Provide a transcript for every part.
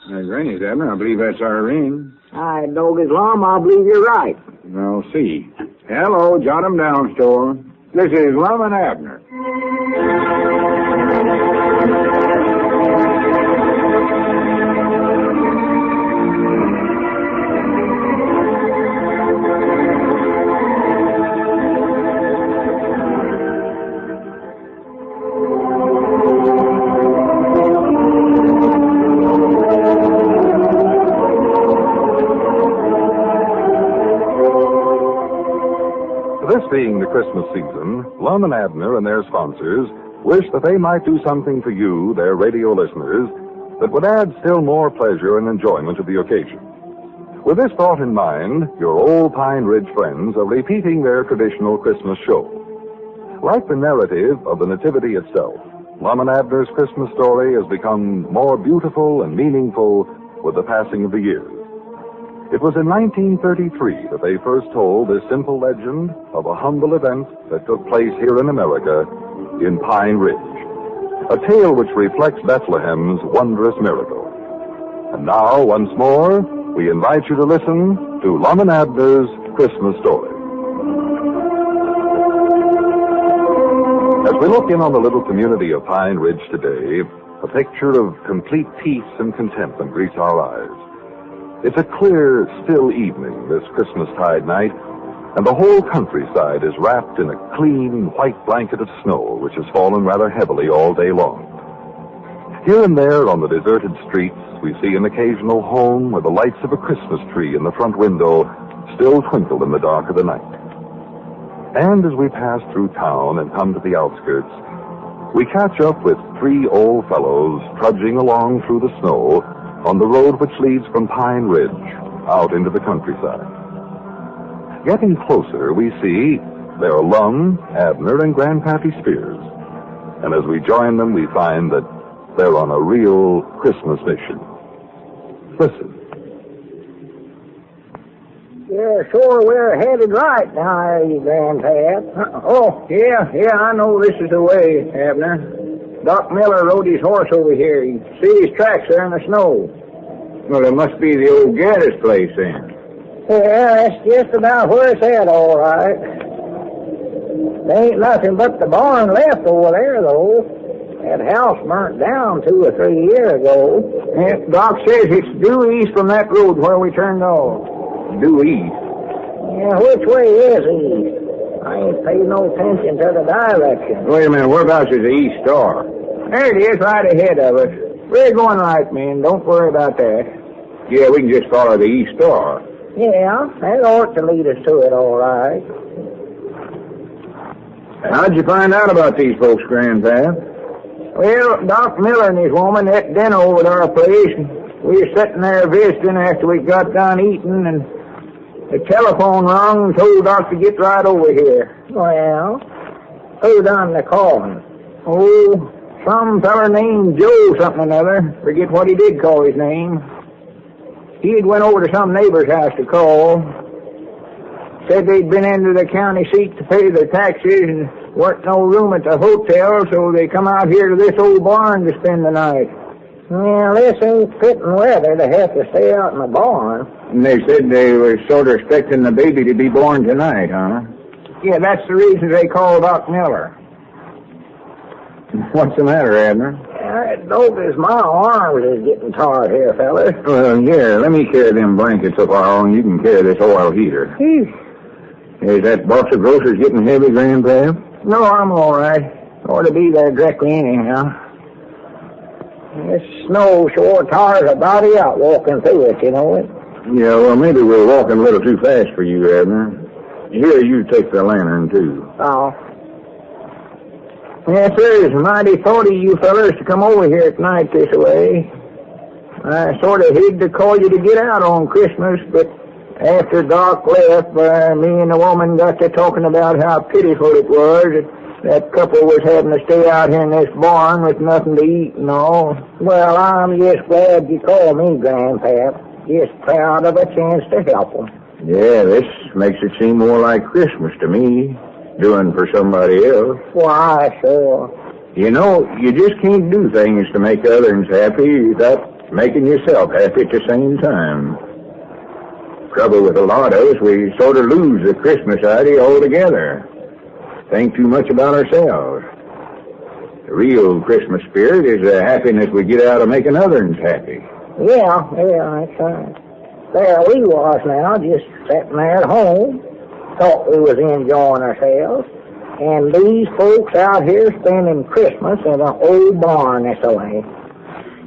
Granny's, Abner. I believe that's our ring. I know Islam, I believe you're right. I'll see. Hello, jot 'em down, store. This is Lum and Abner. This being the Christmas season, Lum and Abner and their sponsors wish that they might do something for you, their radio listeners, that would add still more pleasure and enjoyment to the occasion. With this thought in mind, your old Pine Ridge friends are repeating their traditional Christmas show. Like the narrative of the Nativity itself, Lum and Abner's Christmas story has become more beautiful and meaningful with the passing of the years. It was in 1933 that they first told this simple legend of a humble event that took place here in America, in Pine Ridge. A tale which reflects Bethlehem's wondrous miracle. And now, once more, we invite you to listen to Lum and Abner's Christmas story. As we look in on the little community of Pine Ridge today, a picture of complete peace and contentment greets our eyes. It's a clear, still evening this Christmastide night, and the whole countryside is wrapped in a clean, white blanket of snow which has fallen rather heavily all day long. Here and there on the deserted streets, we see an occasional home where the lights of a Christmas tree in the front window still twinkle in the dark of the night. And as we pass through town and come to the outskirts, we catch up with three old fellows trudging along through the snow on the road which leads from Pine Ridge out into the countryside. Getting closer, we see there are Lum, Abner, and Grandpappy Spears. And as we join them, we find that they're on a real Christmas mission. Listen. Yeah, sure, we're headed right now, Grandpap. Oh, yeah, I know this is the way, Abner. Doc Miller rode his horse over here. You see his tracks there in the snow. Well, it must be the old Gaddis place, then. Yeah, that's just about where it's at, all right. There ain't nothing but the barn left over there, though. That house burnt down 2 or 3 years ago. Yeah, Doc says it's due east from that road where we turned off. Due east? Yeah, which way is east? I ain't paid no attention to the direction. Wait a minute, whereabouts is the East Star? There it is, right ahead of us. We're going right, man. Don't worry about that. Yeah, we can just follow the East Star. Yeah, that ought to lead us to it, all right. How'd you find out about these folks, Grandpa? Well, Doc Miller and his woman ate dinner over at our place, and we were sitting there visiting after we got done eating, and the telephone rung and told Doc to get right over here. Well, who done the calling? Oh, some feller named Joe something or another. Forget what he did call his name. He had went over to some neighbor's house to call. Said they'd been into the county seat to pay their taxes and weren't no room at the hotel, so they come out here to this old barn to spend the night. Well, this ain't fitting weather to have to stay out in the barn. And they said they were sort of expecting the baby to be born tonight, huh? Yeah, that's the reason they called Doc Miller. What's the matter, Abner? I notice my arms is getting tired here, fellas. Well, here, let me carry them blankets up our own. You can carry this oil heater. Is that box of groceries getting heavy, Grandpa? No, I'm all right. Ought to be there directly anyhow. This snow sure tires a body out walking through it, you know it. Yeah, well, maybe we're walking a little too fast for you, Abner. Here, you take the lantern, too. Oh. Yes, sir, it's mighty thought of you fellas to come over here at night this way. I sort of hid to call you to get out on Christmas, but after Doc left, me and the woman got to talking about how pitiful it was that couple was having to stay out here in this barn with nothing to eat and all. Well, I'm just glad you called me, Grandpap. Just proud of a chance to help them. Yeah, this makes it seem more like Christmas to me, doing for somebody else. Why, sure. You know, you just can't do things to make others happy. That making yourself happy at the same time. Trouble with a lot of us, we sort of lose the Christmas idea altogether. Think too much about ourselves. The real Christmas spirit is the happiness we get out of making others happy. Yeah, that's right. There we was now, just sitting there at home, thought we was enjoying ourselves, and these folks out here spending Christmas in an old barn this way.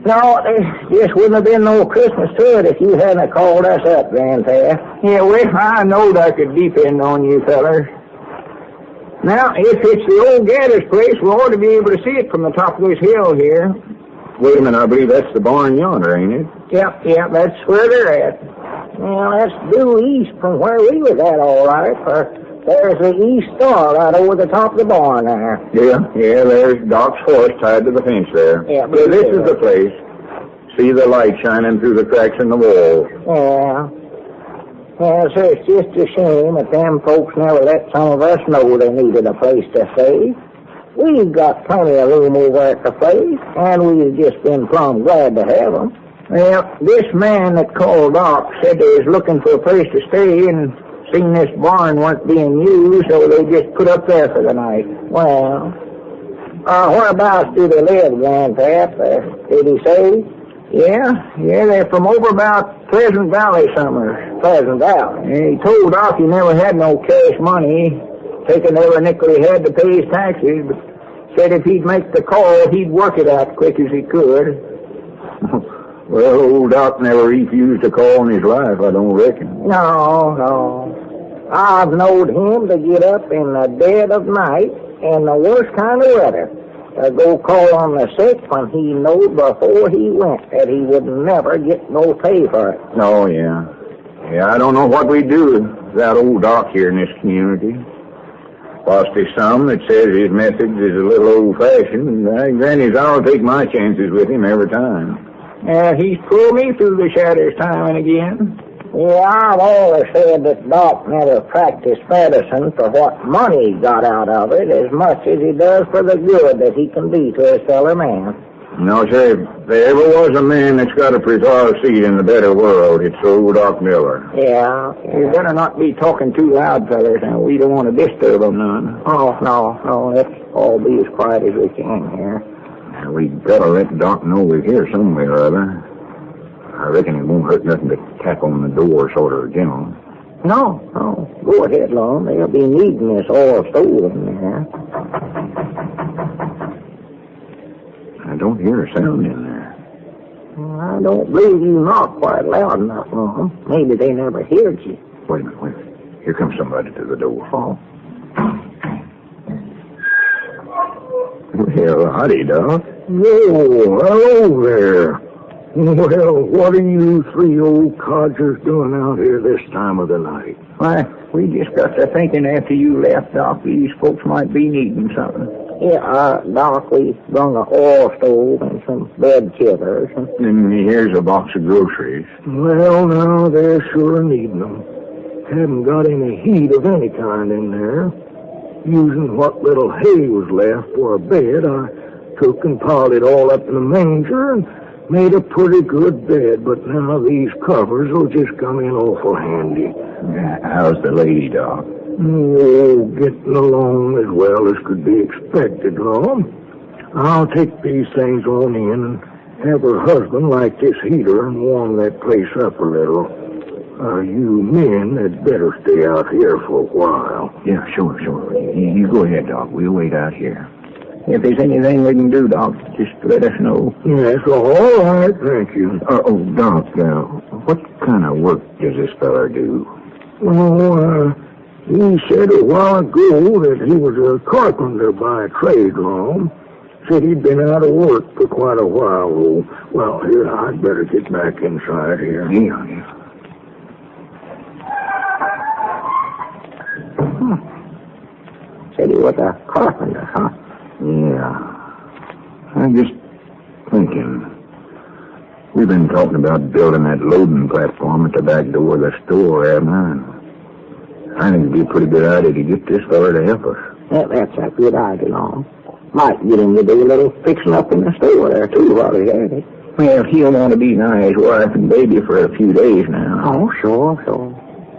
No, there just wouldn't have been no Christmas to it if you hadn't called us up, Grandpa. Yeah, well, I knowed I could depend on you fellers. Now, if it's the old Gather's place, we ought to be able to see it from the top of this hill here. Wait a minute, I believe that's the barn yonder, ain't it? Yep, that's where they're at. Well, that's due east from where we was at, all right, for there's the east star right over the top of the barn there. Yeah, there's Doc's horse tied to the fence there. Yeah, so this is the place. See the light shining through the cracks in the wall. Yeah. Yeah, so it's just a shame that them folks never let some of us know they needed a place to stay. We've got plenty of room over at the place, and we've just been plumb glad to have them. Well, this man that called Doc said they was looking for a place to stay and seen this barn weren't being used, so they just put up there for the night. Well, whereabouts do they live, Grandpap? Did he say? Yeah, they're from over about Pleasant Valley somewhere. Pleasant Valley? Yeah, he told Doc he never had no cash money, taking every nickel he had to pay his taxes, but said if he'd make the call, he'd work it out quick as he could. Well, old Doc never refused a call in his life, I don't reckon. No. I've knowed him to get up in the dead of night in the worst kind of weather to go call on the sick when he knowed before he went that he would never get no pay for it. Oh, yeah. Yeah, I don't know what we'd do without old Doc here in this community. Whilst there's some that says his methods is a little old-fashioned, and Granny's I'll take my chances with him every time. He's pulled me through the shadows time and again. Yeah, I've always said that Doc never practiced medicine for what money he got out of it as much as he does for the good that he can be to his fellow man. No, sir, if there ever was a man that's got a preserved seat in the better world, it's old Doc Miller. Yeah. You better not be talking too loud, fellas, and we don't want to disturb them none. Oh, no, let's all be as quiet as we can here. We'd better let Doc know we're here somewhere or other. I reckon it won't hurt nothing to tap on the door sort of gentle. No. Go ahead, Lon. They'll be needing this oil stove in there. I don't hear a sound in there. I don't believe you knocked quite loud enough, Lon. Maybe they never heard you. Wait a minute. Here comes somebody to the door. Oh. Well, howdy, Doc. Whoa, hello there. Well, what are you three old codgers doing out here this time of the night? Why, we just got to thinking after you left, Doc, these folks might be needing something. Yeah, Doc, we brung an oil stove and some bed chillers. And here's a box of groceries. Well, now, they're sure needing them. Haven't got any heat of any kind in there. Using what little hay was left for a bed, I took and piled it all up in the manger and made a pretty good bed, but now these covers will just come in awful handy. How's the lady, Doc? Oh, getting along as well as could be expected, Lon. I'll take these things on in and have her husband light this heater and warm that place up a little. You men had better stay out here for a while. Yeah, sure. You go ahead, Doc. We'll wait out here. If there's anything we can do, Doc, just let us know. Yes, all right, thank you. Doc, what kind of work does this feller do? Oh, he said a while ago that he was a carpenter by trade, Lon. Said he'd been out of work for quite a while. Well, here, I'd better get back inside here. Yeah. Said he was a carpenter, huh? Yeah. I'm just thinking. We've been talking about building that loading platform at the back door of the store, Abner, and I think it'd be a pretty good idea to get this fella to help us. That's a good idea, Lon. Might get him to do a little fixing up in the store there, too, while he's at it. Well, he'll want to be nigh his wife and baby for a few days now. Oh, sure.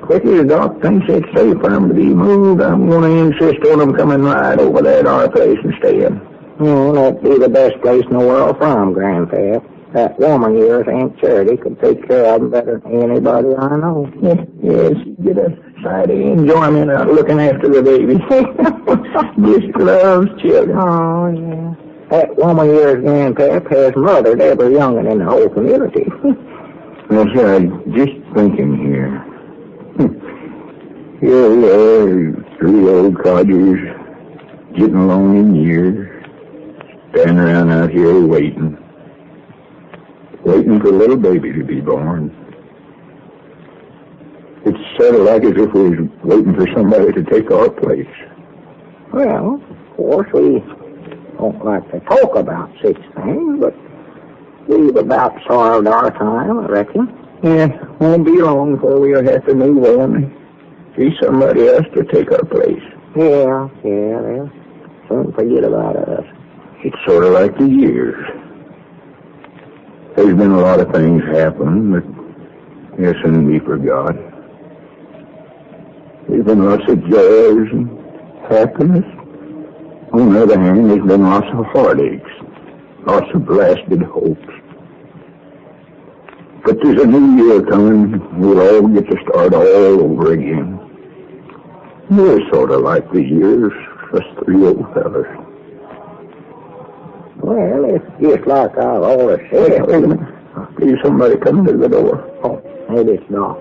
Quick as the doc thinks it's safe for him to be moved, I'm going to insist on him coming right over there to our place and staying. Well, that'd be the best place in the world for him, Grandpap. That woman of yours, Aunt Charity, could take care of him better than anybody I know. Yes, get a sight of enjoyment out of looking after the baby. Just loves children. Oh, yeah. That woman of yours, Grandpap, has mothered every young'un in the whole community. Well, sir, I'm just thinking here. Here we are, three old codgers, getting along in years, standing around out here waiting for a little baby to be born. It's sort of like as if we was waiting for somebody to take our place. Well, of course, we don't like to talk about such things, but we've about served our time, I reckon. Yeah, won't be long before we'll have to move on and see somebody else to take our place. Yeah, they'll soon forget about us. It's sort of like the years. There's been a lot of things happen, but they'll soon be forgot. There's been lots of joys and happiness. On the other hand, there's been lots of heartaches, lots of blasted hopes. But there's a new year coming. We'll all get to start all over again. We're sort of like the years, us three old fellas. Well, it's just like I've always said. Wait a minute. I see somebody coming to the door. Oh, maybe it's Doc.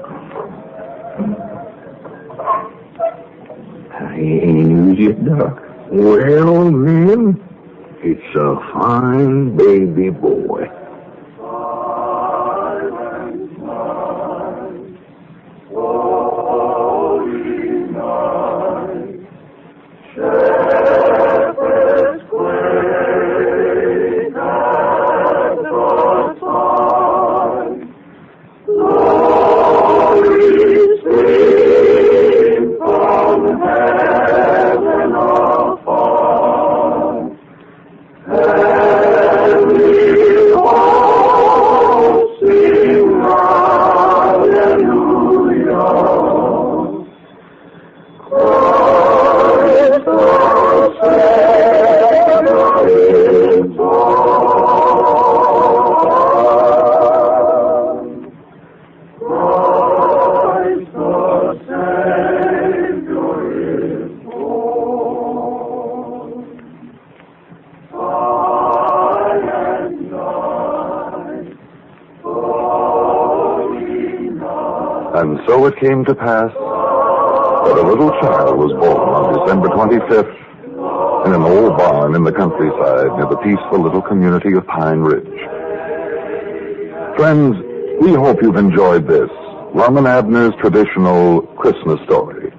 Any news yet, Doc? Well, men, It's a fine baby boy. And so it came to pass that a little child was born on December 25th in an old barn in the countryside near the peaceful little community of Pine Ridge. Friends, we hope you've enjoyed this, Lum and Abner's traditional Christmas story.